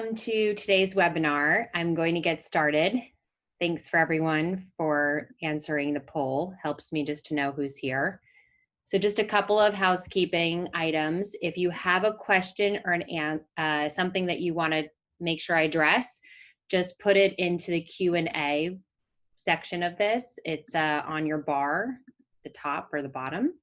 welcome to today's webinar. I'm going to get started. Thanks for everyone for answering the poll. Helps me just to know who's here. So just a couple of housekeeping items. If you have a question or something that you want to make sure I address, just put it into the Q&A section of this. It's on your bar, the top or the bottom.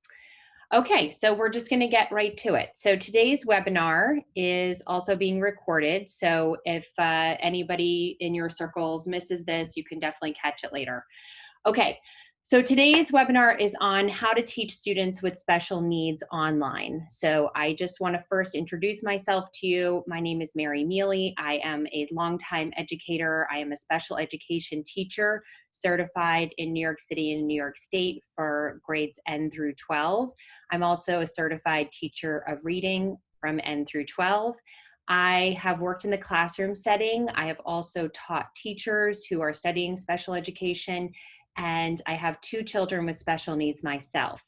Okay, so we're just going to get right to it. So today's webinar is also being recorded. So if anybody in your circles misses this, you can definitely catch it later. Okay, so today's webinar is on how to teach students with special needs online. So I just want to first introduce myself to you. My name is Mary Mealy. I am a longtime educator. I am a special education teacher certified in New York City and New York State for grades N through 12. I'm also a certified teacher of reading from N through 12. I have worked in the classroom setting. I have also taught teachers who are studying special education, and I have 2 children with special needs myself.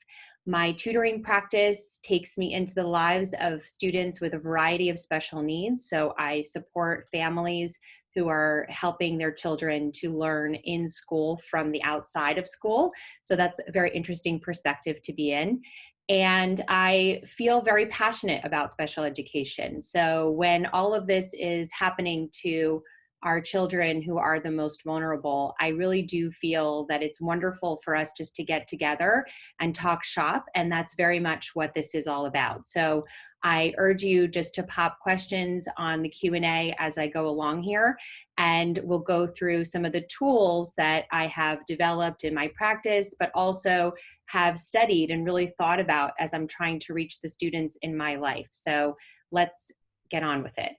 My tutoring practice takes me into the lives of students with a variety of special needs. So I support families who are helping their children to learn in school from the outside of school. So that's a very interesting perspective to be in. And I feel very passionate about special education. So when all of this is happening to our children who are the most vulnerable, I really do feel that it's wonderful for us just to get together and talk shop, and that's very much what this is all about. So I urge you just to pop questions on the Q&A as I go along here, and we'll go through some of the tools that I have developed in my practice, but also have studied and really thought about as I'm trying to reach the students in my life. So let's get on with it.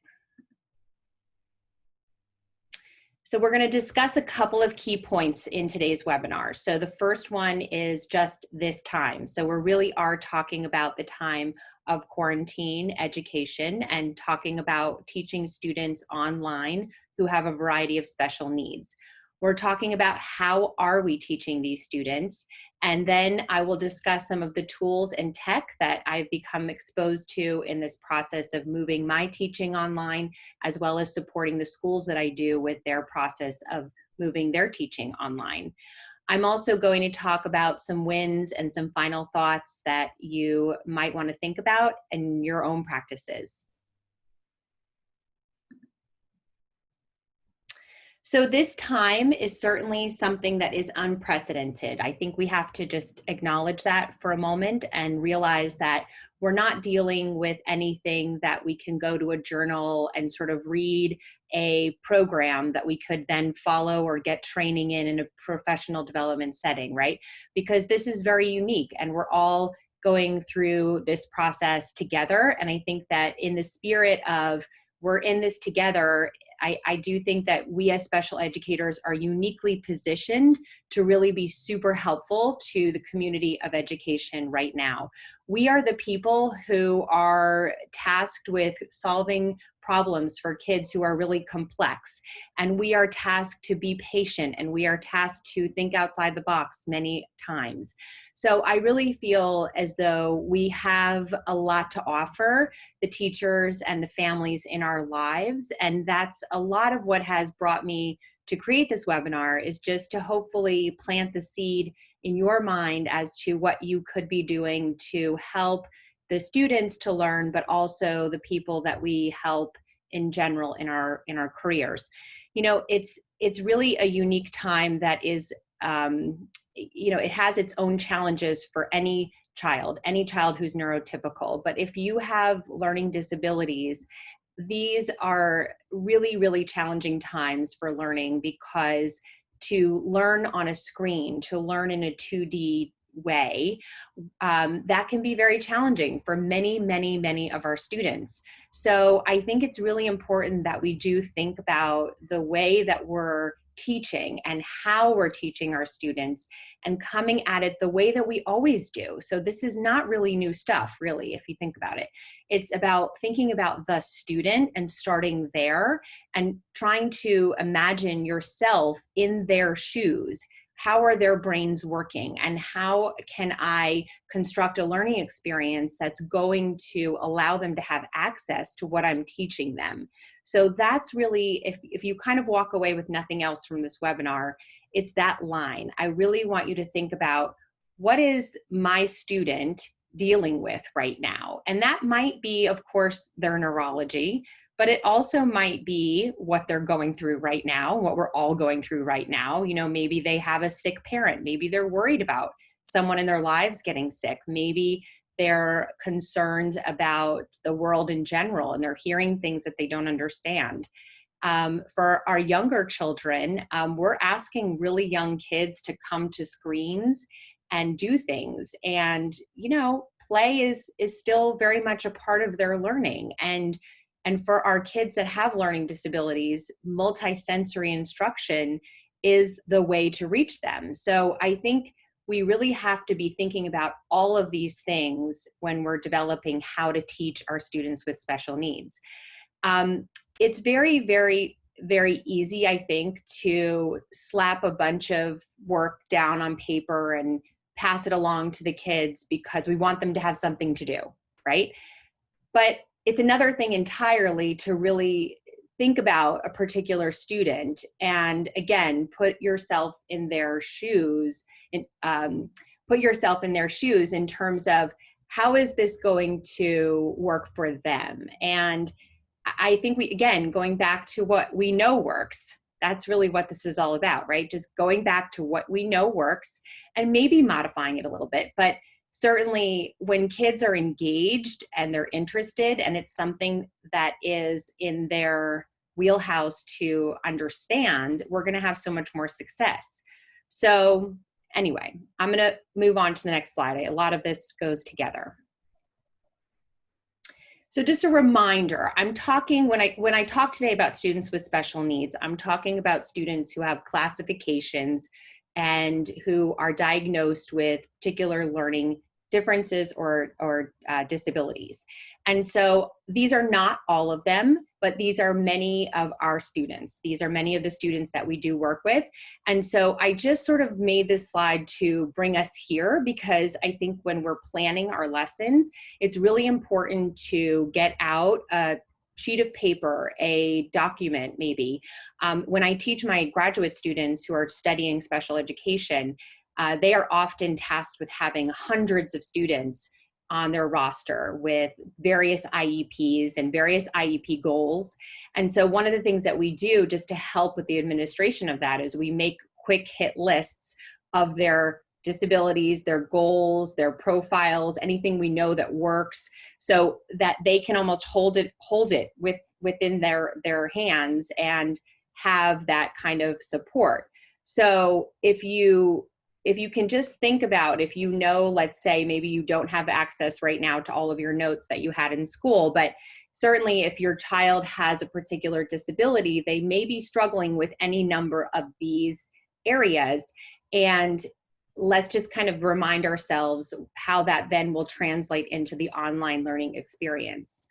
So we're going to discuss a couple of key points in today's webinar. So the first one is just this time. So we really are talking about the time of quarantine education and talking about teaching students online who have a variety of special needs. We're talking about how are we teaching these students, and then I will discuss some of the tools and tech that I've become exposed to in this process of moving my teaching online, as well as supporting the schools that I do with their process of moving their teaching online. I'm also going to talk about some wins and some final thoughts that you might want to think about in your own practices. So this time is certainly something that is unprecedented. I think we have to just acknowledge that for a moment and realize that we're not dealing with anything that we can go to a journal and sort of read a program that we could then follow or get training in a professional development setting, right? Because this is very unique and we're all going through this process together. And I think that in the spirit of we're in this together, I do think that we as special educators are uniquely positioned to really be super helpful to the community of education right now. We are the people who are tasked with solving problems for kids who are really complex, and we are tasked to be patient, and we are tasked to think outside the box many times. So I really feel as though we have a lot to offer the teachers and the families in our lives, and that's a lot of what has brought me to create this webinar, is just to hopefully plant the seed in your mind as to what you could be doing to help the students to learn, but also the people that we help in general in our careers. You know, it's really a unique time that is, you know, it has its own challenges for any child who's neurotypical. But if you have learning disabilities, these are really, really challenging times for learning, because to learn on a screen, to learn in a 2D way, that can be very challenging for many, many, many of our students. So I think it's really important that we do think about the way that we're teaching and how we're teaching our students and coming at it the way that we always do. So this is not really new stuff, really, if you think about it. It's about thinking about the student and starting there and trying to imagine yourself in their shoes. how are their brains working, and how can I construct a learning experience that's going to allow them to have access to what I'm teaching them. So that's really, if you kind of walk away with nothing else from this webinar, it's that line. I really want you to think about, what is my student dealing with right now? And that might be, of course, their neurology, but it also might be what they're going through right now, what we're all going through right now. You know, maybe they have a sick parent. Maybe they're worried about someone in their lives getting sick. Maybe they're concerned about the world in general and they're hearing things that they don't understand. For our younger children, we're asking really young kids to come to screens and do things. And, you know, play is still very much a part of their learning. And for our kids that have learning disabilities, multisensory instruction is the way to reach them. So I think we really have to be thinking about all of these things when we're developing how to teach our students with special needs. It's very, very, very easy, I think, to slap a bunch of work down on paper and pass it along to the kids because we want them to have something to do, right? But it's another thing entirely to really think about a particular student and, again, put yourself in their shoes, and put yourself in their shoes in terms of, how is this going to work for them? And I think we, again, going back to what we know works, that's really what this is all about, right? Just going back to what we know works and maybe modifying it a little bit. But certainly when kids are engaged and they're interested and it's something that is in their wheelhouse to understand, we're going to have so much more success. So anyway, I'm going to move on to the next slide. A lot of this goes together. So just a reminder, I'm talking, when I talk today about students with special needs, I'm talking about students who have classifications and who are diagnosed with particular learning differences or disabilities. And so these are not all of them, but these are many of our students. These are many of the students that we do work with. And so I just sort of made this slide to bring us here, because I think when we're planning our lessons, it's really important to get out a sheet of paper, a document maybe. When I teach my graduate students who are studying special education, they are often tasked with having hundreds of students on their roster with various IEPs and various IEP goals. And so one of the things that we do just to help with the administration of that is we make quick hit lists of their disabilities, their goals, their profiles, anything we know that works, so that they can almost hold it within their hands and have that kind of support. So if you can just think about, if you know, let's say maybe you don't have access right now to all of your notes that you had in school, but certainly if your child has a particular disability, they may be struggling with any number of these areas. And let's just kind of remind ourselves how that then will translate into the online learning experience.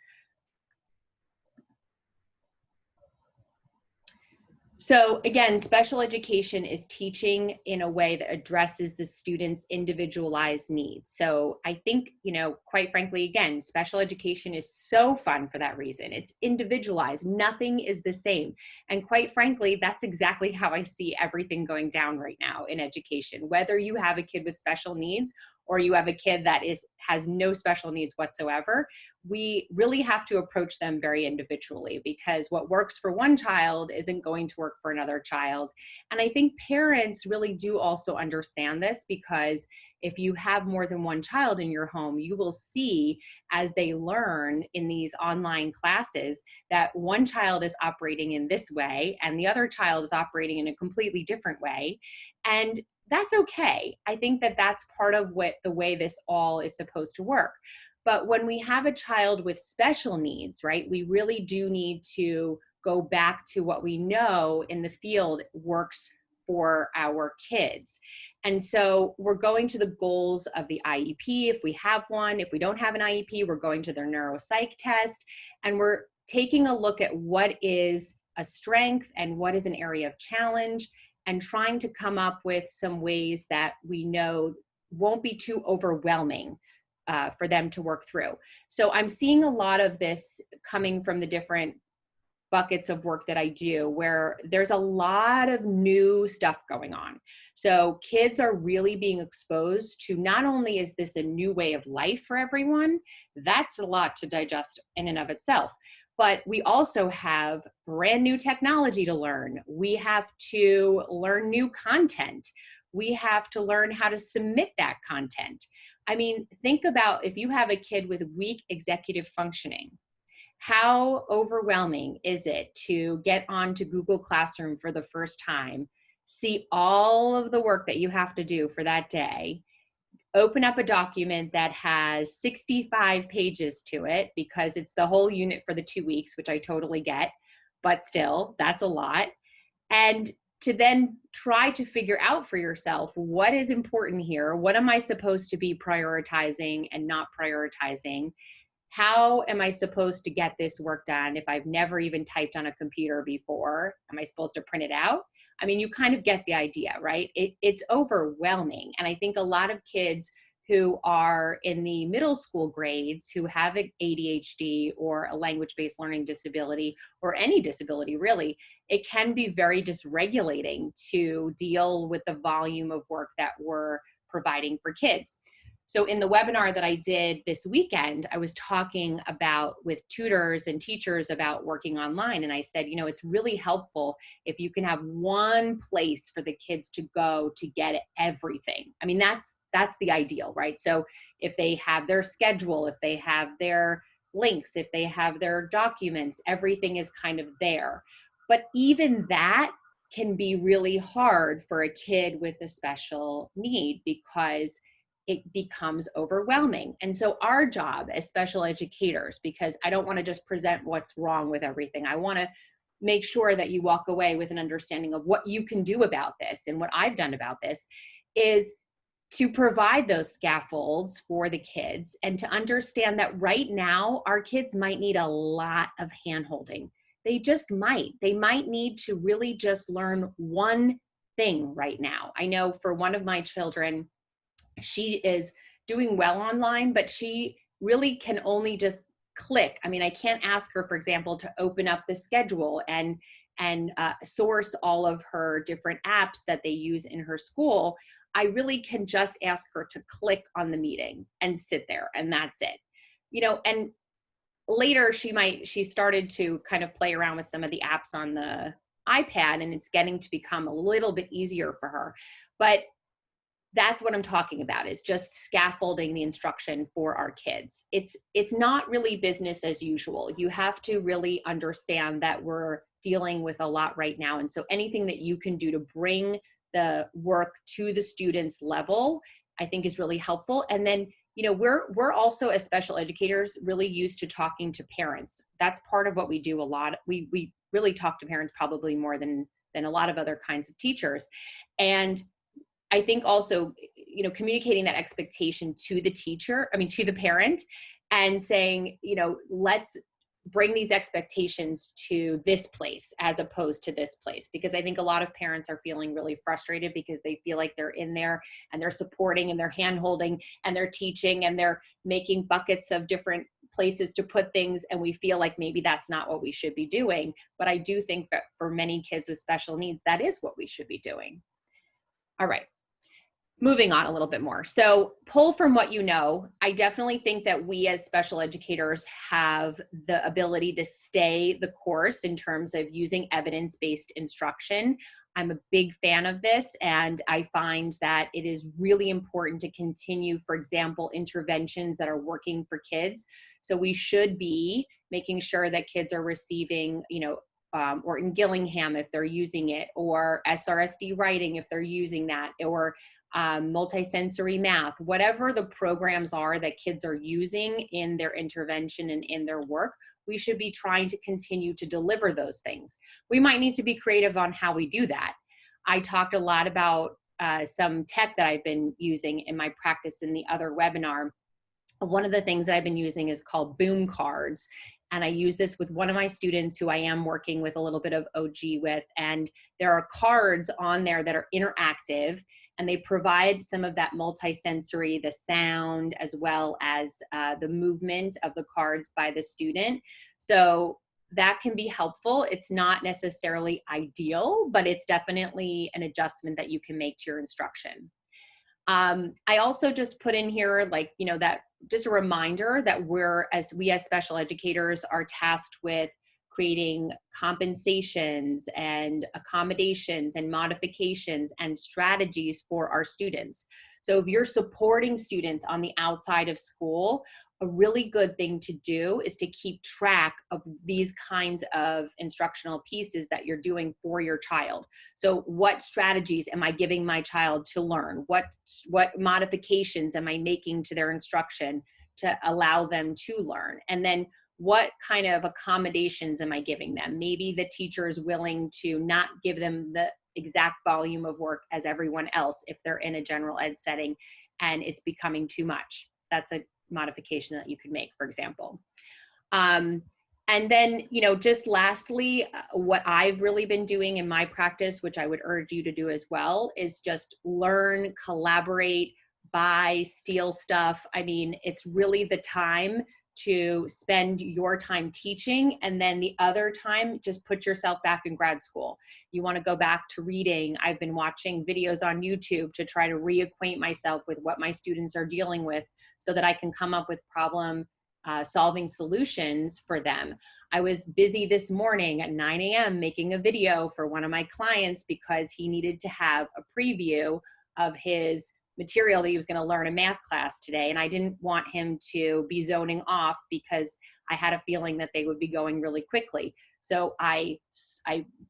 So again, special education is teaching in a way that addresses the student's individualized needs. So I think, you know, quite frankly, again, special education is so fun for that reason. It's individualized. Nothing is the same. And quite frankly, that's exactly how I see everything going down right now in education. Whether you have a kid with special needs or you have a kid that has no special needs whatsoever, we really have to approach them very individually, because what works for one child isn't going to work for another child. And I think parents really do also understand this, because if you have more than one child in your home, you will see as they learn in these online classes that one child is operating in this way and the other child is operating in a completely different way. And that's okay. I think that that's part of the way this all is supposed to work. But when we have a child with special needs, right, we really do need to go back to what we know in the field works for our kids. And so we're going to the goals of the IEP if we have one. If we don't have an IEP, we're going to their neuropsych test, and we're taking a look at what is a strength and what is an area of challenge. and trying to come up with some ways that we know won't be too overwhelming for them to work through. So I'm seeing a lot of this coming from the different buckets of work that I do, where there's a lot of new stuff going on. So kids are really being exposed to, not only is this a new way of life for everyone, that's a lot to digest in and of itself, but we also have brand new technology to learn. We have to learn new content. We have to learn how to submit that content. I mean, think about if you have a kid with weak executive functioning, how overwhelming is it to get onto Google Classroom for the first time, see all of the work that you have to do for that day, open up a document that has 65 pages to it because it's the whole unit for the 2 weeks, which I totally get, but still, that's a lot. And to then try to figure out for yourself, what is important here? What am I supposed to be prioritizing and not prioritizing? How am I supposed to get this work done if I've never even typed on a computer before? Am I supposed to print it out? I mean, you kind of get the idea, right? It's overwhelming. And I think a lot of kids who are in the middle school grades who have ADHD or a language-based learning disability, or any disability really, it can be very dysregulating to deal with the volume of work that we're providing for kids. So in the webinar that I did this weekend, I was talking about with tutors and teachers about working online. And I said, you know, it's really helpful if you can have one place for the kids to go to get everything. I mean, that's the ideal, right? So if they have their schedule, if they have their links, if they have their documents, everything is kind of there. But even that can be really hard for a kid with a special need because it becomes overwhelming. And so our job as special educators, because I don't want to just present what's wrong with everything, I want to make sure that you walk away with an understanding of what you can do about this and what I've done about this, is to provide those scaffolds for the kids and to understand that right now our kids might need a lot of handholding. They just might. They might need to really just learn one thing right now. I know for one of my children, she is doing well online, but she really can only just click. I mean, I can't ask her, for example, to open up the schedule and source all of her different apps that they use in her school. I really can just ask her to click on the meeting and sit there, and that's it. You know, and later she started to kind of play around with some of the apps on the iPad, and it's getting to become a little bit easier for her. But that's what I'm talking about, is just scaffolding the instruction for our kids. It's not really business as usual. You have to really understand that we're dealing with a lot right now. And so anything that you can do to bring the work to the students' level, I think is really helpful. And then, you know, we're also, as special educators, really used to talking to parents. That's part of what we do a lot. We really talk to parents probably more than a lot of other kinds of teachers. And I think also, you know, communicating that expectation to the teacher, to the parent, and saying, you know, let's bring these expectations to this place as opposed to this place. Because I think a lot of parents are feeling really frustrated because they feel like they're in there and they're supporting and they're hand-holding and they're teaching and they're making buckets of different places to put things, and we feel like maybe that's not what we should be doing. But I do think that for many kids with special needs, that is what we should be doing. All right. Moving on a little bit more. So pull from what you know. I definitely think that we as special educators have the ability to stay the course in terms of using evidence-based instruction. I'm a big fan of this, and I find that it is really important to continue, for example, interventions that are working for kids. So we should be making sure that kids are receiving, you know, or in Gillingham if they're using it, or SRSD writing if they're using that, or multisensory math, whatever the programs are that kids are using in their intervention and in their work, we should be trying to continue to deliver those things. We might need to be creative on how we do that. I talked a lot about some tech that I've been using in my practice in the other webinar. One of the things that I've been using is called Boom Cards. And I use this with one of my students who I am working with a little bit of OG with. And there are cards on there that are interactive, and they provide some of that multisensory, the sound, as well as the movement of the cards by the student. So that can be helpful. It's not necessarily ideal, but it's definitely an adjustment that you can make to your instruction. I also just put in here, like, you know, that just a reminder that we as special educators are tasked with creating compensations and accommodations and modifications and strategies for our students. So if you're supporting students on the outside of school, a really good thing to do is to keep track of these kinds of instructional pieces that you're doing for your child. So what strategies am I giving my child to learn? What modifications am I making to their instruction to allow them to learn? And then what kind of accommodations am I giving them? Maybe the teacher is willing to not give them the exact volume of work as everyone else if they're in a general ed setting and it's becoming too much. That's a modification that you could make, for example. And then, you know, just lastly, what I've really been doing in my practice, which I would urge you to do as well, is just learn, collaborate, buy, steal stuff. I mean, it's really the time to spend your time teaching, and then the other time, just put yourself back in grad school. You want to go back to reading. I've been watching videos on YouTube to try to reacquaint myself with what my students are dealing with so that I can come up with problem solving solutions for them. I was busy this morning at 9 a.m. making a video for one of my clients because he needed to have a preview of his material that he was going to learn in math class today. And I didn't want him to be zoning off because I had a feeling that they would be going really quickly. So I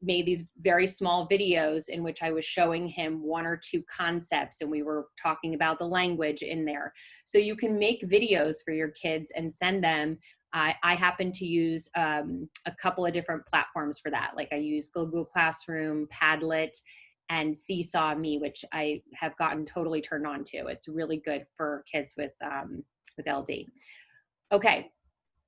made these very small videos in which I was showing him one or two concepts, and we were talking about the language in there. So you can make videos for your kids and send them. I happen to use a couple of different platforms for that. Like I use Google Classroom, Padlet, and Seesaw Me, which I have gotten totally turned on to. It's really good for kids with LD. Okay,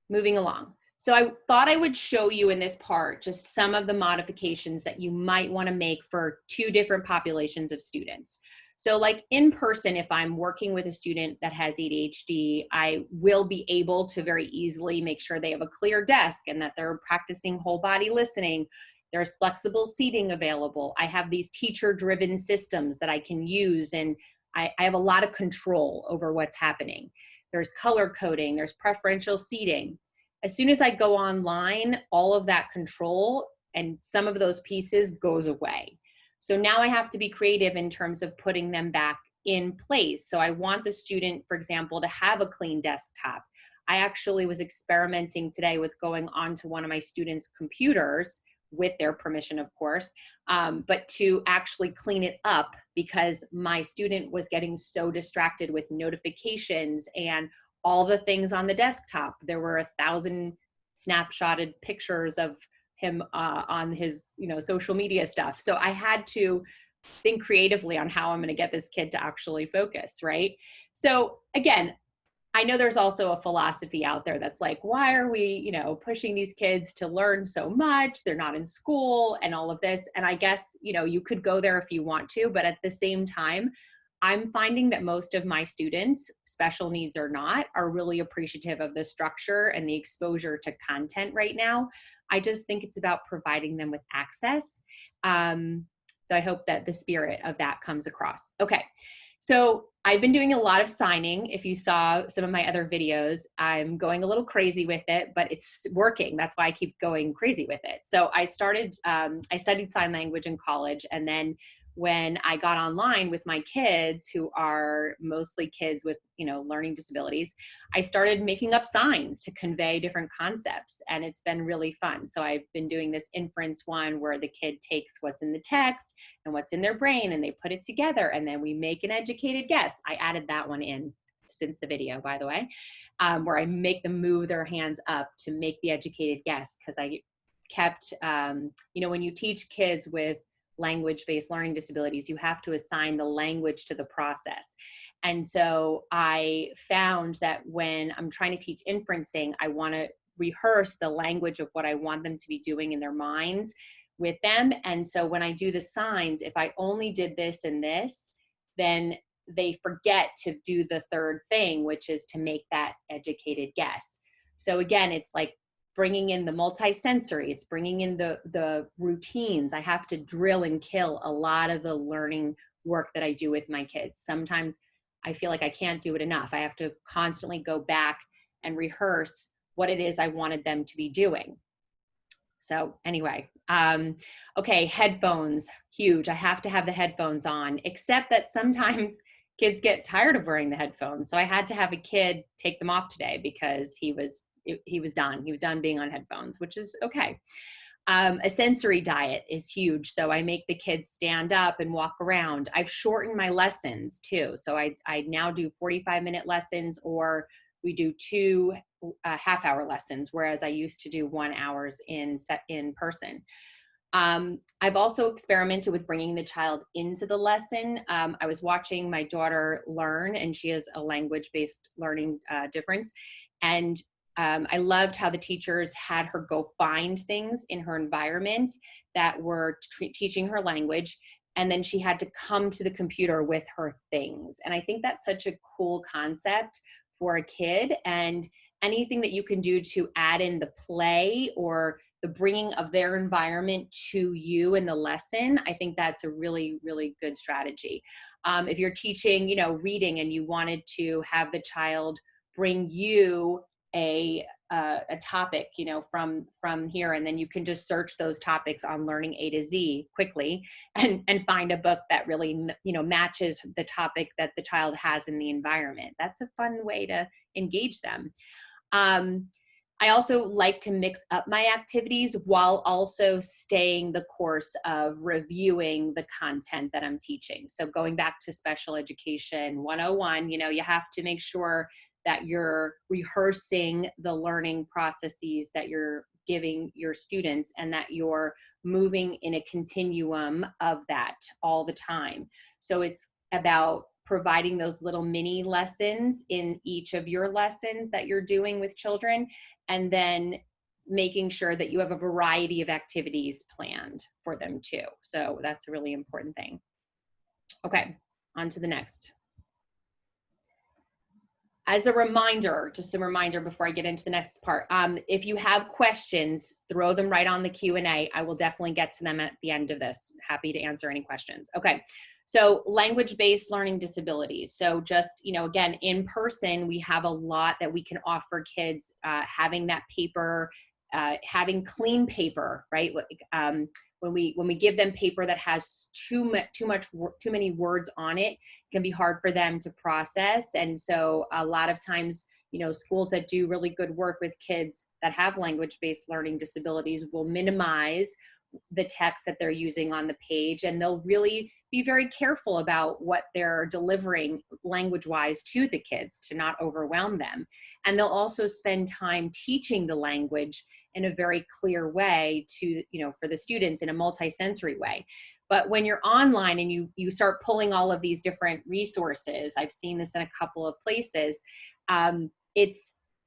moving along. So I thought I would show you in this part just some of the modifications that you might want to make for two different populations of students. So like in person, if I'm working with a student that has ADHD, I will be able to very easily make sure they have a clear desk and that they're practicing whole body listening. There's flexible seating available. I have these teacher-driven systems that I can use, and I have a lot of control over what's happening. There's color coding, there's preferential seating. As soon as I go online, all of that control and some of those pieces goes away. So now I have to be creative in terms of putting them back in place. So I want the student, for example, to have a clean desktop. I actually was experimenting today with going onto one of my students' computers, with their permission, of course, but to actually clean it up because my student was getting so distracted with notifications and all the things on the desktop. There were 1,000 snapshotted pictures of him on his, social media stuff. So I had to think creatively on how I'm going to get this kid to actually focus, right? So again, I know there's also a philosophy out there that's like, why are we, pushing these kids to learn so much? They're not in school and all of this. And I guess, you could go there if you want to, but at the same time, I'm finding that most of my students, special needs or not, are really appreciative of the structure and the exposure to content right now. I just think it's about providing them with access. So I hope that the spirit of that comes across. Okay. So I've been doing a lot of signing. If you saw some of my other videos, I'm going a little crazy with it, but it's working. That's why I keep going crazy with it. So I studied sign language in college. And then when I got online with my kids, who are mostly kids with, learning disabilities, I started making up signs to convey different concepts, and it's been really fun. So I've been doing this inference one where the kid takes what's in the text and what's in their brain and they put it together, and then we make an educated guess. I added that one in since the video, by the way, where I make them move their hands up to make the educated guess, because I kept, when you teach kids with language-based learning disabilities, you have to assign the language to the process. And so I found that when I'm trying to teach inferencing, I want to rehearse the language of what I want them to be doing in their minds with them. And so when I do the signs, if I only did this and this, then they forget to do the third thing, which is to make that educated guess. So again, it's like bringing in the multisensory, it's bringing in the routines. I have to drill and kill a lot of the learning work that I do with my kids. Sometimes I feel like I can't do it enough. I have to constantly go back and rehearse what it is I wanted them to be doing. So anyway, okay, headphones, huge. I have to have the headphones on, except that sometimes kids get tired of wearing the headphones. So I had to have a kid take them off today because he was done. He was done being on headphones, which is okay. A sensory diet is huge. So I make the kids stand up and walk around. I've shortened my lessons too. So I now do 45-minute lessons, or we do 2 half-hour lessons, whereas I used to do 1 hour in person. I've also experimented with bringing the child into the lesson. I was watching my daughter learn, and she has a language-based learning difference. And I loved how the teachers had her go find things in her environment that were teaching her language. And then she had to come to the computer with her things. And I think that's such a cool concept for a kid, and anything that you can do to add in the play or the bringing of their environment to you in the lesson, I think that's a really, really good strategy. If you're teaching, you know, reading, and you wanted to have the child bring you a topic, you know, from here, and then you can just search those topics on Learning A to Z quickly and find a book that really, you know, matches the topic that the child has in the environment. That's a fun way to engage them. I also like to mix up my activities while also staying the course of reviewing the content that I'm teaching. So going back to special education 101, you know, you have to make sure that you're rehearsing the learning processes that you're giving your students, and that you're moving in a continuum of that all the time. So it's about providing those little mini lessons in each of your lessons that you're doing with children, and then making sure that you have a variety of activities planned for them too. So that's a really important thing. Okay, on to the next. As a reminder, just a reminder before I get into the next part, if you have questions, throw them right on the Q&A. I will definitely get to them at the end of this. Happy to answer any questions. Okay, so language-based learning disabilities. So just, you know, again, in person, we have a lot that we can offer kids, having that paper, having clean paper, right? When we give them paper that has too many words on it, it can be hard for them to process. And so a lot of times, you know, schools that do really good work with kids that have language-based learning disabilities will minimize the text that they're using on the page, and they'll really be very careful about what they're delivering language-wise to the kids to not overwhelm them. And they'll also spend time teaching the language in a very clear way to, you know, for the students in a multisensory way. But when you're online and you start pulling all of these different resources, I've seen this in a couple of places,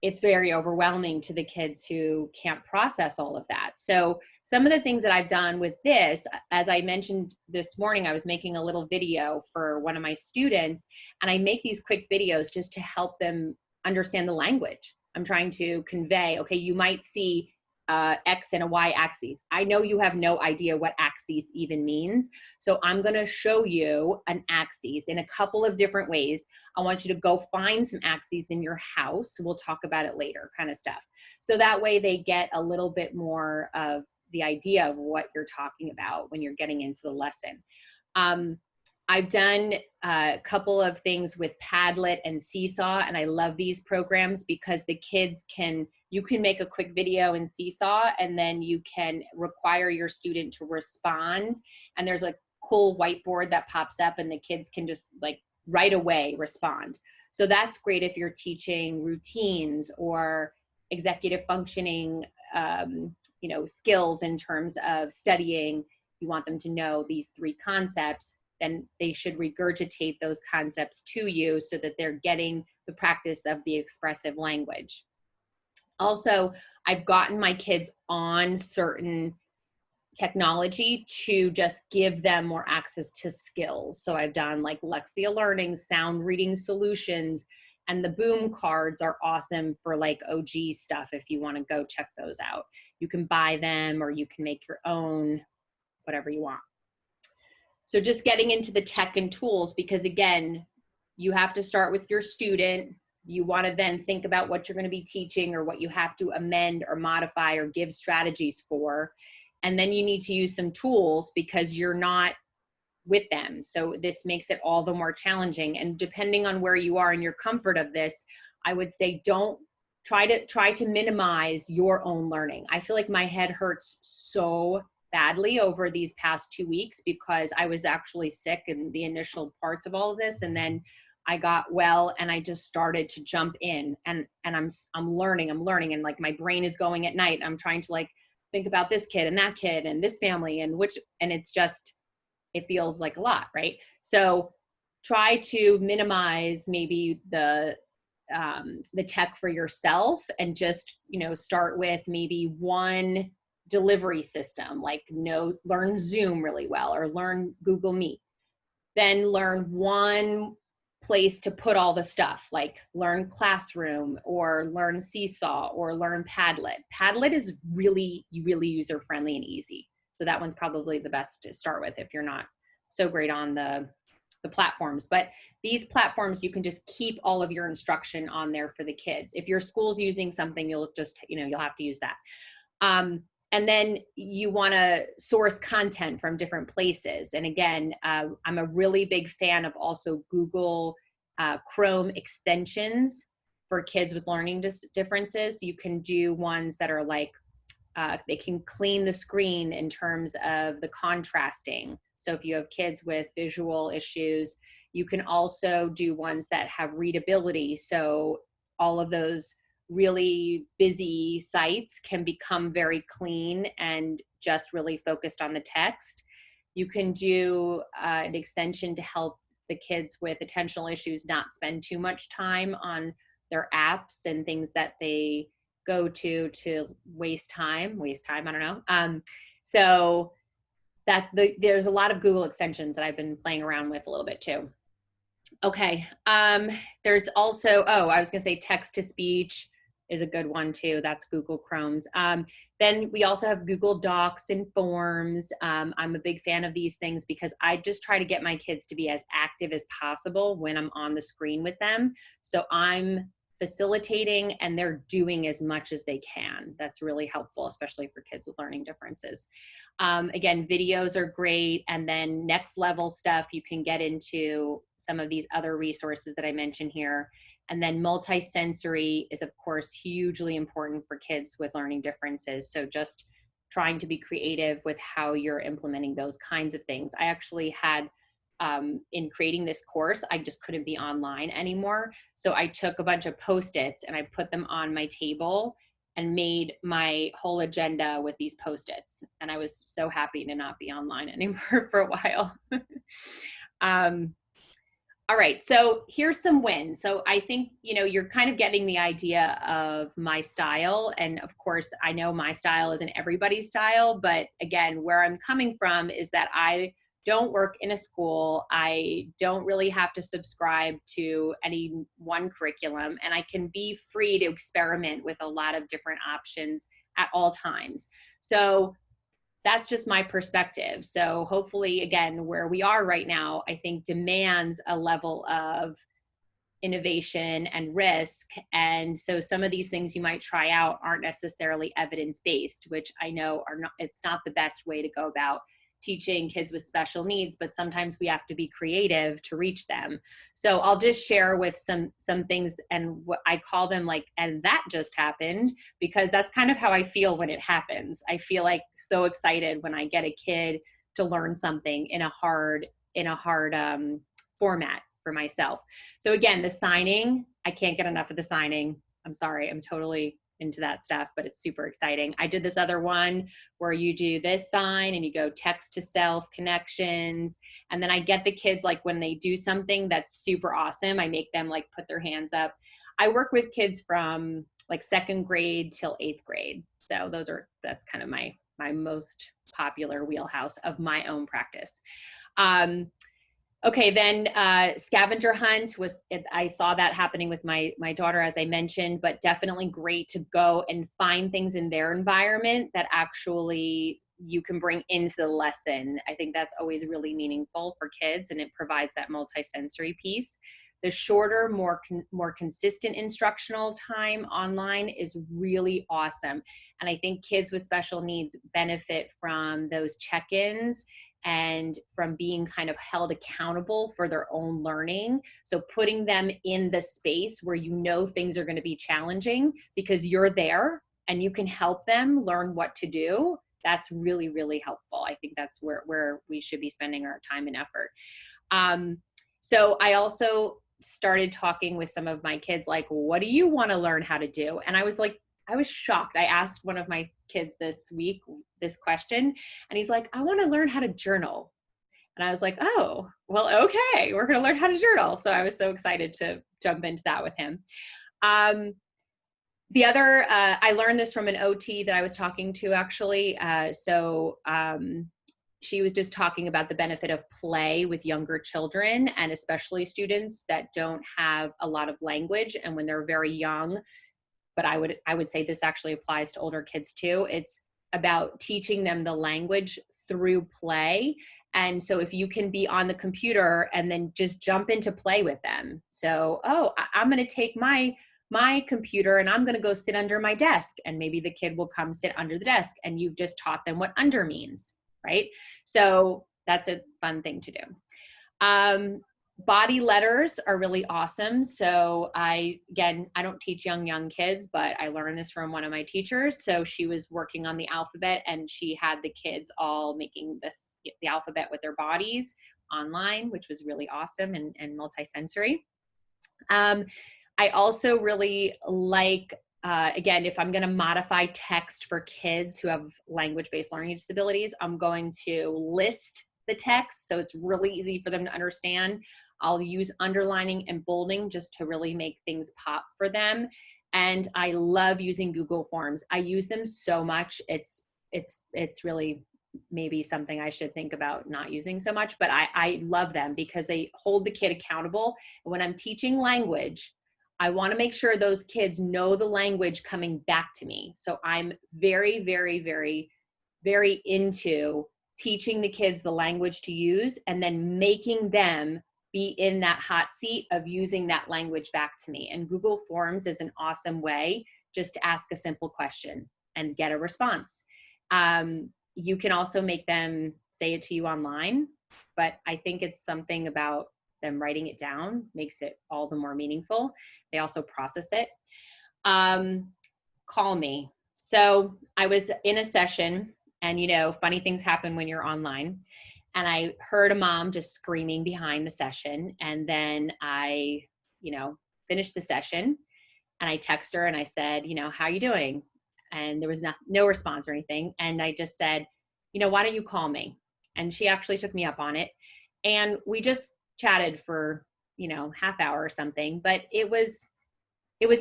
it's very overwhelming to the kids who can't process all of that. So some of the things that I've done with this, as I mentioned this morning, I was making a little video for one of my students, and I make these quick videos just to help them understand the language. I'm trying to convey, okay, you might see X and a Y axis. I know you have no idea what axis even means. So I'm going to show you an axis in a couple of different ways. I want you to go find some axes in your house. We'll talk about it later, kind of stuff. So that way they get a little bit more of the idea of what you're talking about when you're getting into the lesson. I've done a couple of things with Padlet and Seesaw, and I love these programs because the kids you can make a quick video in Seesaw, and then you can require your student to respond, and there's a cool whiteboard that pops up, and the kids can just like right away respond. So that's great if you're teaching routines or executive functioning, you know, skills in terms of studying. You want them to know these 3 concepts, then they should regurgitate those concepts to you so that they're getting the practice of the expressive language. Also, I've gotten my kids on certain technology to just give them more access to skills. So I've done like Lexia Learning, sound reading solutions, and the boom cards are awesome for like OG stuff if you want to go check those out. You can buy them or you can make your own, whatever you want. So just getting into the tech and tools, because again, you have to start with your student. You want to then think about what you're going to be teaching or what you have to amend or modify or give strategies for. And then you need to use some tools because you're not with them. So this makes it all the more challenging. And depending on where you are in your comfort of this, I would say don't try to minimize your own learning. I feel like my head hurts so badly over these past 2 weeks because I was actually sick in the initial parts of all of this, and then I got well and I just started to jump in and I'm learning and like my brain is going at night. I'm trying to like think about this kid and that kid and this family and it's just, it feels like a lot, right? So try to minimize maybe the tech for yourself and just, start with maybe one delivery system, like learn Zoom really well or learn Google Meet. Then learn one place to put all the stuff, like learn Classroom or learn Seesaw or learn Padlet. Padlet is really, really user-friendly and easy. So that one's probably the best to start with if you're not so great on the platforms. But these platforms, you can just keep all of your instruction on there for the kids. If your school's using something, you'll just, you'll have to use that. And then you want to source content from different places. And again, I'm a really big fan of also Google Chrome extensions for kids with learning differences. You can do ones that are like, they can clean the screen in terms of the contrasting. So if you have kids with visual issues, you can also do ones that have readability. So all of those really busy sites can become very clean and just really focused on the text. You can do an extension to help the kids with attentional issues not spend too much time on their apps and things that they go to waste time, I don't know. So there's a lot of Google extensions that I've been playing around with a little bit too. Okay. There's also, I was going to say text to speech is a good one too. That's Google Chrome's. Then we also have Google Docs and Forms. I'm a big fan of these things because I just try to get my kids to be as active as possible when I'm on the screen with them. So I'm facilitating and they're doing as much as they can. That's really helpful, especially for kids with learning differences. Again, videos are great. And then next level stuff, you can get into some of these other resources that I mentioned here. And then multisensory is, of course, hugely important for kids with learning differences. So just trying to be creative with how you're implementing those kinds of things. I actually had, in creating this course, I just couldn't be online anymore. So I took a bunch of Post-its and I put them on my table and made my whole agenda with these Post-its. And I was so happy to not be online anymore for a while. All right, so here's some wins. So I think, you're kind of getting the idea of my style. And of course, I know my style isn't everybody's style, but again, where I'm coming from is that I don't work in a school. I don't really have to subscribe to any one curriculum, and I can be free to experiment with a lot of different options at all times. So that's just my perspective. So hopefully, again, where we are right now, I think demands a level of innovation and risk. And so some of these things you might try out aren't necessarily evidence-based, which I know it's not the best way to go about teaching kids with special needs, but sometimes we have to be creative to reach them. So I'll just share with some things, and what I call them like, and that just happened, because that's kind of how I feel when it happens. I feel like so excited when I get a kid to learn something in a hard format for myself. So again, the signing, I can't get enough of the signing. I'm sorry, I'm totally into that stuff, but it's super exciting. I did this other one where you do this sign and you go text to self connections. And then I get the kids, like when they do something that's super awesome, I make them like put their hands up. I work with kids from like second grade till 8th grade. So that's kind of my most popular wheelhouse of my own practice. Okay, then scavenger hunt I saw that happening with my daughter, as I mentioned, but definitely great to go and find things in their environment that actually you can bring into the lesson. I think that's always really meaningful for kids, and it provides that multisensory piece. The shorter, more consistent instructional time online is really awesome. And I think kids with special needs benefit from those check-ins and from being kind of held accountable for their own learning. So putting them in the space where you know things are going to be challenging because you're there and you can help them learn what to do, that's really, really helpful. I think that's where we should be spending our time and effort. So I also started talking with some of my kids, like, what do you want to learn how to do? And I was shocked. I asked one of my kids this week this question, and he's like, I want to learn how to journal. And I was like, oh, well, okay, we're going to learn how to journal. So I was so excited to jump into that with him. The other, I learned this from an OT that I was talking to, actually. She was just talking about the benefit of play with younger children, and especially students that don't have a lot of language. And when they're very young, but I would say this actually applies to older kids too. It's about teaching them the language through play. And so if you can be on the computer and then just jump into play with them. So, I'm going to take my computer and I'm going to go sit under my desk, and maybe the kid will come sit under the desk, and you've just taught them what under means, right? So that's a fun thing to do. Body letters are really awesome. So I don't teach young kids, but I learned this from one of my teachers. So she was working on the alphabet, and she had the kids all making the alphabet with their bodies online, which was really awesome and multisensory. I also really like, again, if I'm going to modify text for kids who have language-based learning disabilities, I'm going to list the text so it's really easy for them to understand. I'll use underlining and bolding just to really make things pop for them. And I love using Google Forms. I use them so much. It's really maybe something I should think about not using so much, but I love them because they hold the kid accountable. And when I'm teaching language, I want to make sure those kids know the language coming back to me. So I'm very, very, very, very into teaching the kids the language to use and then making them be in that hot seat of using that language back to me. And Google Forms is an awesome way just to ask a simple question and get a response. You can also make them say it to you online, but I think it's something about them writing it down makes it all the more meaningful. They also process it. Call me. So I was in a session, and funny things happen when you're online. And I heard a mom just screaming behind the session. And then I, finished the session, and I text her and I said, how are you doing? And there was no response or anything. And I just said, why don't you call me? And she actually took me up on it. And we just chatted for, half hour or something, but it was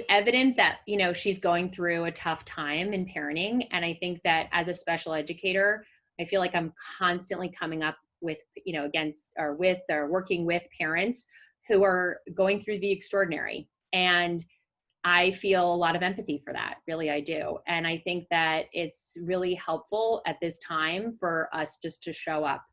evident that, she's going through a tough time in parenting. And I think that as a special educator, I feel like I'm constantly coming up with, working with parents who are going through the extraordinary. And I feel a lot of empathy for that. Really, I do. And I think that it's really helpful at this time for us just to show up.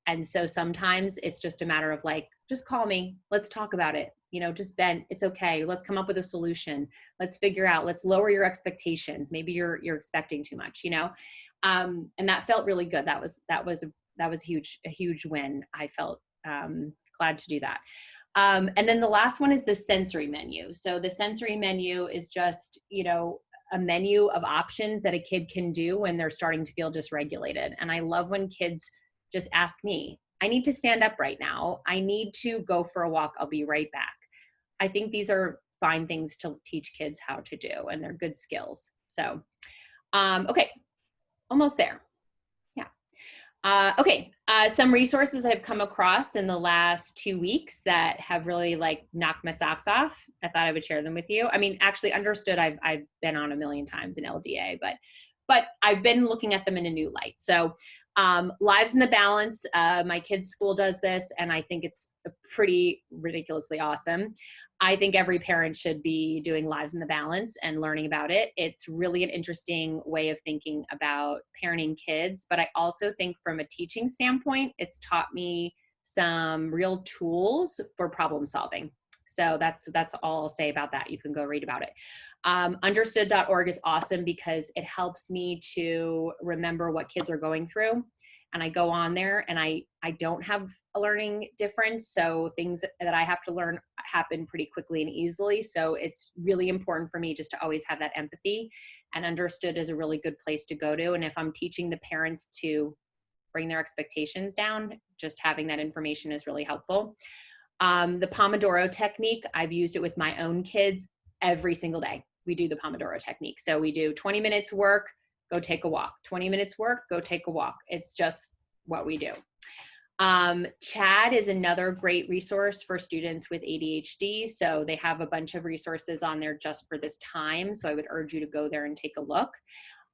And so sometimes it's just a matter of just call me. Let's talk about it. Just vent. It's okay. Let's come up with a solution. Let's figure out, let's lower your expectations. Maybe you're expecting too much, and that felt really good. That was a huge win. I felt glad to do that. And then the last one is the sensory menu. So the sensory menu is just, a menu of options that a kid can do when they're starting to feel dysregulated. And I love when kids just ask me, I need to stand up right now. I need to go for a walk. I'll be right back. I think these are fine things to teach kids how to do, and they're good skills. So, okay, almost there. Yeah. Okay, some resources I've come across in the last 2 weeks that have really like knocked my socks off. I thought I would share them with you. I mean, actually, Understood I've been on a million times in LDA, but I've been looking at them in a new light. So, Lives in the Balance. My kid's school does this, and I think it's pretty ridiculously awesome. I think every parent should be doing Lives in the Balance and learning about it. It's really an interesting way of thinking about parenting kids, but I also think from a teaching standpoint, it's taught me some real tools for problem solving. So that's all I'll say about that. You can go read about it. Understood.org is awesome because it helps me to remember what kids are going through. And I go on there and I don't have a learning difference. So things that I have to learn happen pretty quickly and easily. So it's really important for me just to always have that empathy, and Understood is a really good place to go to. And if I'm teaching the parents to bring their expectations down, just having that information is really helpful. The Pomodoro technique, I've used it with my own kids every single day. We do the Pomodoro technique. So we do 20 minutes work, go take a walk. 20 minutes work, go take a walk. It's just what we do. CHAD is another great resource for students with ADHD. So they have a bunch of resources on there just for this time. So I would urge you to go there and take a look.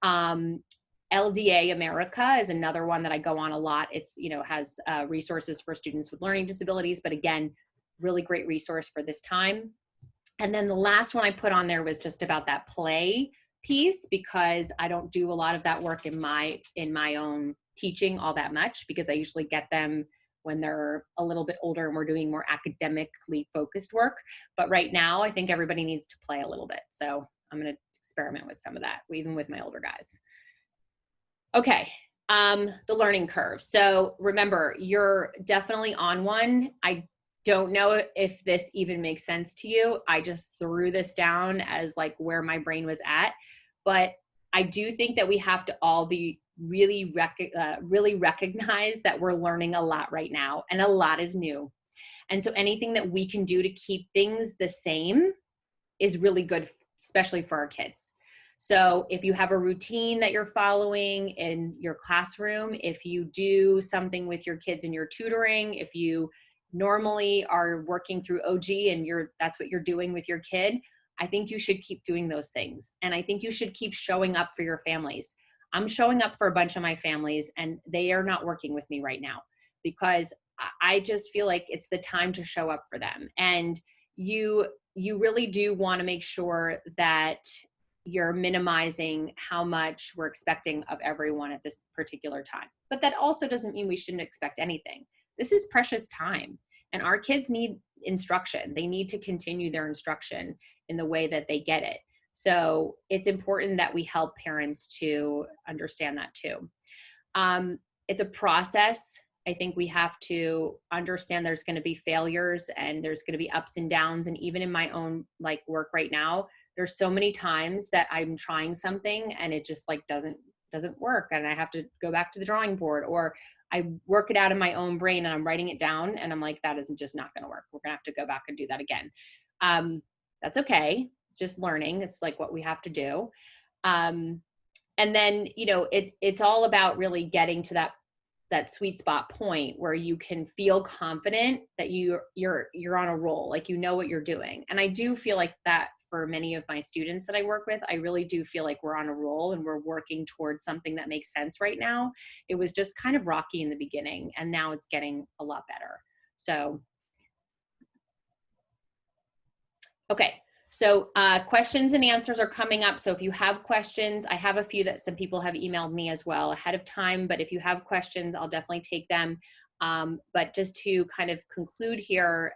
LDA America is another one that I go on a lot. It's, has resources for students with learning disabilities, but again, really great resource for this time. And then the last one I put on there was just about that play piece, because I don't do a lot of that work in my own teaching all that much, because I usually get them when they're a little bit older and we're doing more academically focused work. But right now, I think everybody needs to play a little bit. So I'm going to experiment with some of that, even with my older guys. Okay, the learning curve. So remember, you're definitely on one. I don't know if this even makes sense to you. I just threw this down as like where my brain was at, but I do think that we have to all be really recognize that we're learning a lot right now, and a lot is new. And so anything that we can do to keep things the same is really good, especially for our kids. So if you have a routine that you're following in your classroom, if you do something with your kids in your tutoring, if you normally are working through OG and that's what you're doing with your kid, I think you should keep doing those things. And I think you should keep showing up for your families. I'm showing up for a bunch of my families, and they are not working with me right now because I just feel like it's the time to show up for them. And you really do want to make sure that you're minimizing how much we're expecting of everyone at this particular time. But that also doesn't mean we shouldn't expect anything. This is precious time, and our kids need instruction. They need to continue their instruction in the way that they get it. So it's important that we help parents to understand that too. It's a process. I think we have to understand there's going to be failures and there's going to be ups and downs. And even in my own work right now, there's so many times that I'm trying something and it just doesn't work, and I have to go back to the drawing board, or I work it out in my own brain and I'm writing it down and I'm like, that isn't just not going to work. We're going to have to go back and do that again. That's okay. It's just learning. It's what we have to do. And then, it's all about really getting to that sweet spot point where you can feel confident that you're on a roll, what you're doing. And I do feel like that for many of my students that I work with. I really do feel like we're on a roll and we're working towards something that makes sense right now. It was just kind of rocky in the beginning, and now it's getting a lot better. So, okay. So questions and answers are coming up. So if you have questions, I have a few that some people have emailed me as well ahead of time, but if you have questions, I'll definitely take them. But just to kind of conclude here,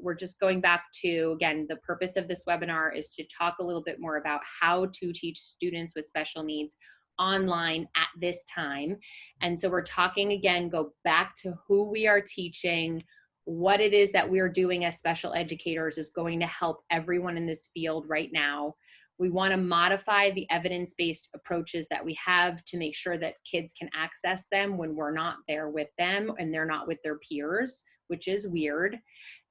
we're just going back to, again, the purpose of this webinar is to talk a little bit more about how to teach students with special needs online at this time. And so we're talking again, go back to who we are teaching. What it is that we're doing as special educators is going to help everyone in this field right now. We want to modify the evidence-based approaches that we have to make sure that kids can access them when we're not there with them and they're not with their peers, which is weird.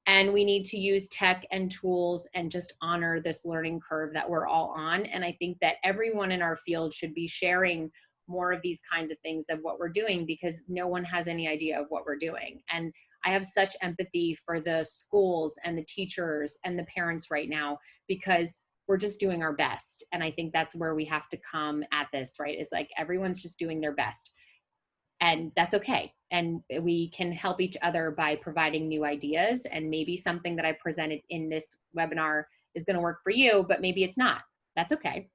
And we need to use tech and tools and just honor this learning curve that we're all on. And I think that everyone in our field should be sharing more of these kinds of things of what we're doing, because no one has any idea of what we're doing. And I have such empathy for the schools and the teachers and the parents right now, because we're just doing our best. And I think that's where we have to come at this, right? It's like everyone's just doing their best. And that's okay. And we can help each other by providing new ideas. And maybe something that I presented in this webinar is going to work for you, but maybe it's not. That's okay.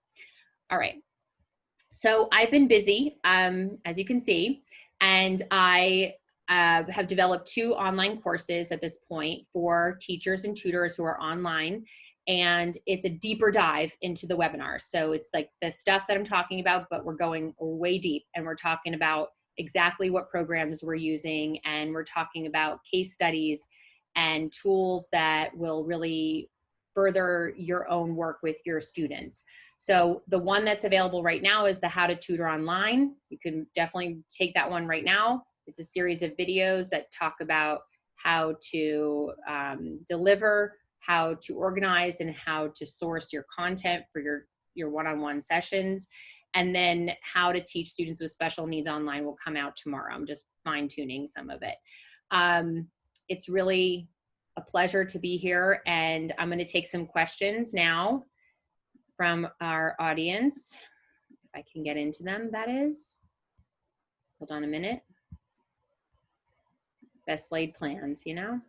All right. So I've been busy, as you can see, and I have developed 2 online courses at this point for teachers and tutors who are online. And it's a deeper dive into the webinar. So it's like the stuff that I'm talking about, but we're going way deep, and we're talking about exactly what programs we're using, and we're talking about case studies and tools that will really further your own work with your students. So the one that's available right now is the How to Tutor Online. You can definitely take that one right now. It's a series of videos that talk about how to deliver, how to organize, and how to source your content for your one-on-one sessions. And then how to teach students with special needs online will come out tomorrow. I'm just fine-tuning some of it. It's really a pleasure to be here, and I'm going to take some questions now from our audience, if I can get into them, that is. Hold on a minute. Best laid plans, you know?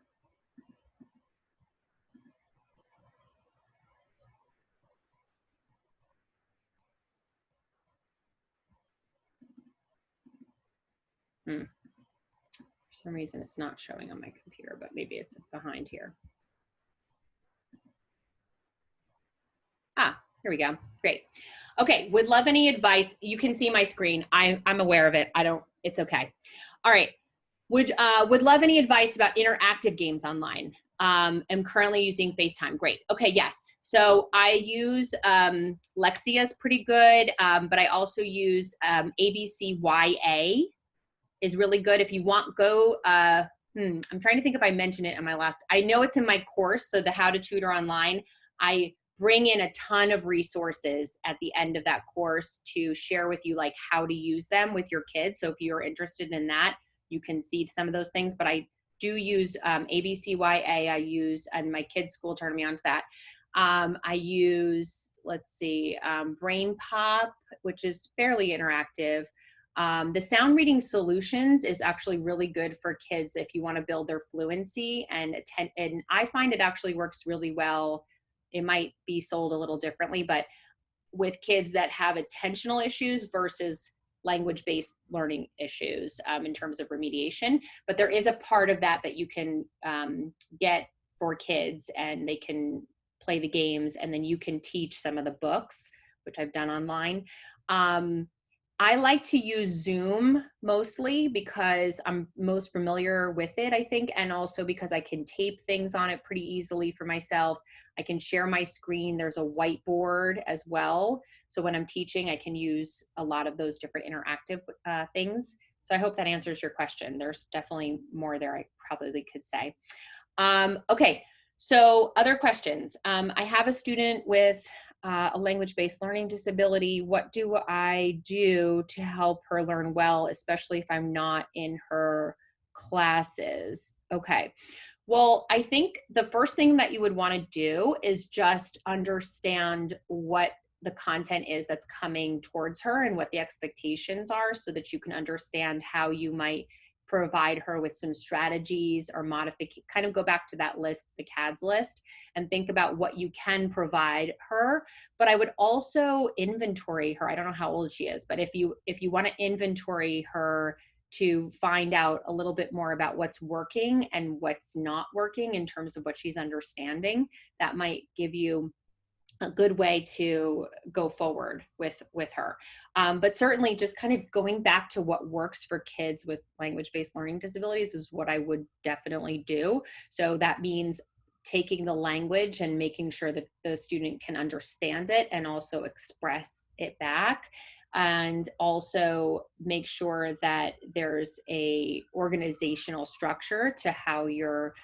For some reason, it's not showing on my computer, but maybe it's behind here. Ah, here we go. Great. Okay, would love any advice. You can see my screen. I'm aware of it. It's okay. All right. Would love any advice about interactive games online. I'm currently using FaceTime. Great. Okay, yes. So I use Lexia's pretty good, but I also use ABCYA is really good. If you want, go, I'm trying to think if I mentioned it in my last, I know it's in my course, so the How to Tutor Online. I bring in a ton of resources at the end of that course to share with you like how to use them with your kids. So if you're interested in that, you can see some of those things, but I do use ABCYA. I use, and my kids' school turned me on to that. I use, let's see, Brain Pop, which is fairly interactive. The sound reading solutions is actually really good for kids if you want to build their fluency, and I find it actually works really well. It might be sold a little differently, but with kids that have attentional issues versus language-based learning issues in terms of remediation. But there is a part of that you can get for kids, and they can play the games, and then you can teach some of the books, which I've done online. I like to use Zoom mostly because I'm most familiar with it, I think, and also because I can tape things on it pretty easily for myself. I can share my screen. There's a whiteboard as well. So when I'm teaching, I can use a lot of those different interactive things. So I hope that answers your question. There's definitely more there I probably could say. Okay, so other questions. I have a student with a language-based learning disability. What do I do to help her learn well, especially if I'm not in her classes? Okay. Well, I think the first thing that you would want to do is just understand what the content is that's coming towards her and what the expectations are, so that you can understand how you might provide her with some strategies or modification. Kind of go back to that list, the CADS list, and think about what you can provide her. But I would also inventory her. I don't know how old she is, but if you want to inventory her to find out a little bit more about what's working and what's not working in terms of what she's understanding, that might give you a good way to go forward with her. But certainly just kind of going back to what works for kids with language-based learning disabilities is what I would definitely do. So that means taking the language and making sure that the student can understand it and also express it back. And also make sure that there's a organizational structure to how you're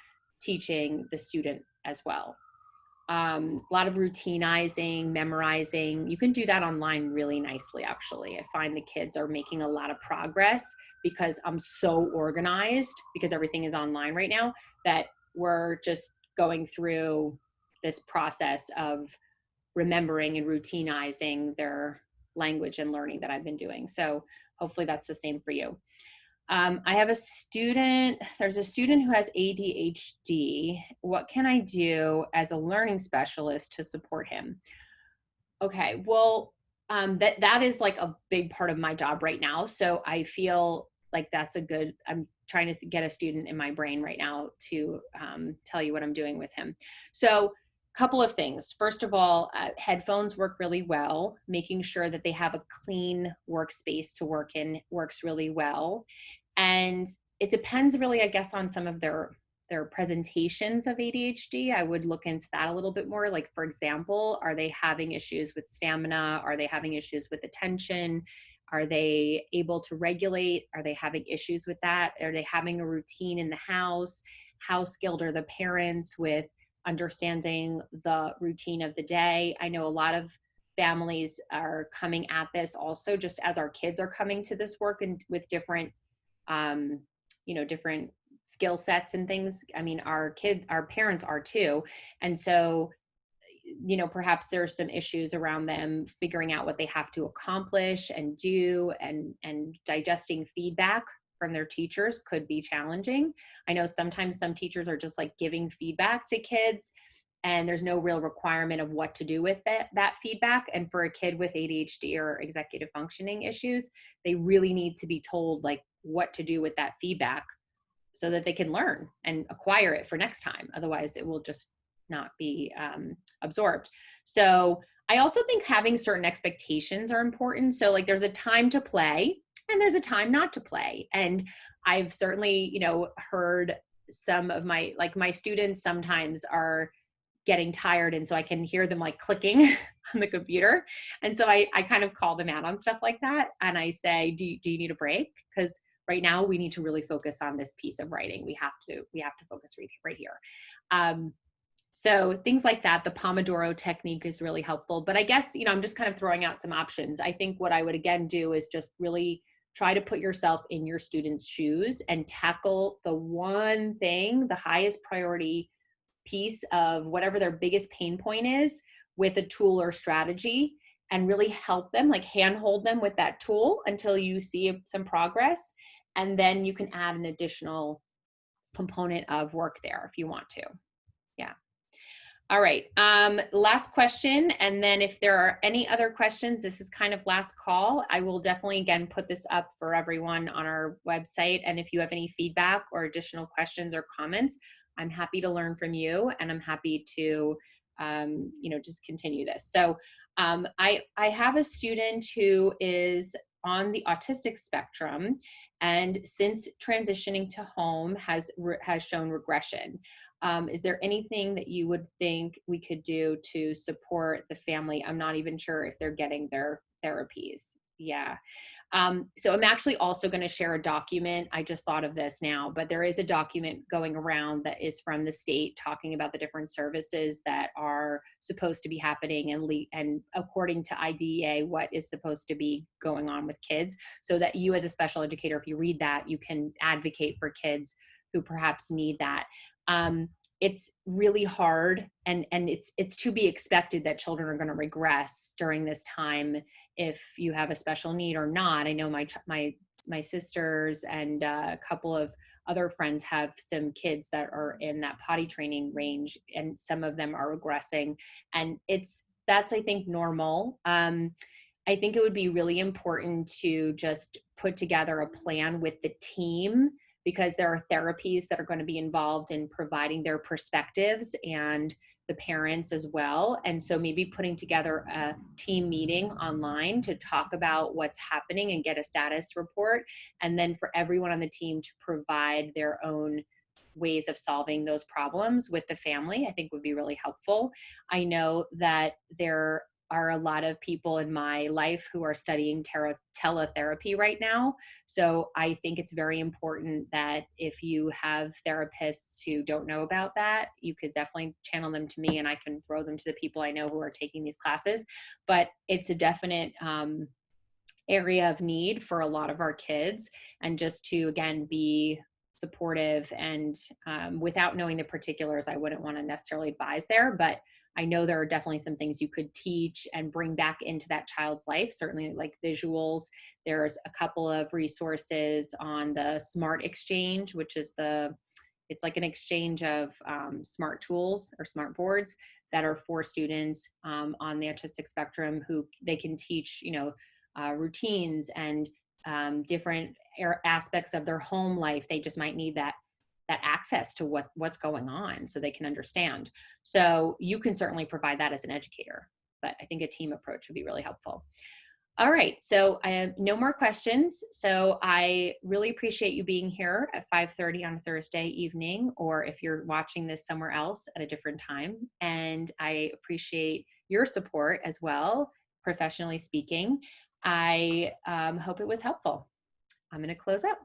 teaching the student as well. A lot of routinizing, memorizing. You can do that online really nicely, actually. I find the kids are making a lot of progress because I'm so organized because everything is online right now that we're just going through this process of remembering and routinizing their language and learning that I've been doing. So hopefully that's the same for you. I have a student, there's a student who has ADHD. What can I do as a learning specialist to support him? Okay, well, that is like a big part of my job right now. So I feel like that's a good, I'm trying to get a student in my brain right now to tell you what I'm doing with him. So couple of things. First of all, headphones work really well. Making sure that they have a clean workspace to work in works really well. And it depends really, I guess, on some of their presentations of ADHD. I would look into that a little bit more. Like, for example, are they having issues with stamina? Are they having issues with attention? Are they able to regulate? Are they having issues with that? Are they having a routine in the house? How skilled are the parents with understanding the routine of the day? I know a lot of families are coming at this also just as our kids are coming to this work and with different um, different skill sets and things. I mean, our parents are too. And so, perhaps there's some issues around them figuring out what they have to accomplish and do, and digesting feedback from their teachers could be challenging. I know sometimes some teachers are just like giving feedback to kids and there's no real requirement of what to do with that feedback. And for a kid with ADHD or executive functioning issues, they really need to be told like what to do with that feedback so that they can learn and acquire it for next time. Otherwise, it will just not be absorbed. So I also think having certain expectations are important. So like there's a time to play and there's a time not to play. And I've certainly, heard some of my students sometimes are getting tired. And so I can hear them like clicking on the computer. And so I kind of call them out on stuff like that. And I say, do you need a break? Because right now we need to really focus on this piece of writing. We have to focus right here. So things like that, the Pomodoro technique is really helpful. But I guess, I'm just kind of throwing out some options. I think what I would again do is just really try to put yourself in your students' shoes and tackle the one thing, the highest priority piece of whatever their biggest pain point is with a tool or strategy, and really help them, like handhold them with that tool until you see some progress. And then you can add an additional component of work there if you want to. Yeah. All right. Last question. And then if there are any other questions, this is kind of last call. I will definitely, again, put this up for everyone on our website. And if you have any feedback or additional questions or comments, I'm happy to learn from you and I'm happy to, just continue this. So I have a student who is on the autistic spectrum and since transitioning to home has shown regression. Is there anything that you would think we could do to support the family? I'm not even sure if they're getting their therapies. Yeah. So I'm actually also going to share a document. I just thought of this now, but there is a document going around that is from the state talking about the different services that are supposed to be happening and according to IDEA, what is supposed to be going on with kids, so that you as a special educator, if you read that, you can advocate for kids who perhaps need that. It's really hard and it's to be expected that children are going to regress during this time if you have a special need or not. I know my sisters and a couple of other friends have some kids that are in that potty training range and some of them are regressing, and that's I think normal. I think it would be really important to just put together a plan with the team, because there are therapies that are going to be involved in providing their perspectives and the parents as well. And so maybe putting together a team meeting online to talk about what's happening and get a status report. And then for everyone on the team to provide their own ways of solving those problems with the family, I think would be really helpful. I know that there are a lot of people in my life who are studying teletherapy right now. So I think it's very important that if you have therapists who don't know about that, you could definitely channel them to me and I can throw them to the people I know who are taking these classes. But it's a definite area of need for a lot of our kids. And just to, again, be supportive and without knowing the particulars, I wouldn't want to necessarily advise there, but I know there are definitely some things you could teach and bring back into that child's life, certainly like visuals. There's a couple of resources on the Smart Exchange, which is it's like an exchange of smart tools or smart boards that are for students on the autistic spectrum who they can teach, routines and different aspects of their home life. They just might need that access to what's going on so they can understand. So you can certainly provide that as an educator, but I think a team approach would be really helpful. All right, so I have no more questions. So I really appreciate you being here at 5:30 on a Thursday evening, or if you're watching this somewhere else at a different time. And I appreciate your support as well, professionally speaking. I hope it was helpful. I'm going to close up.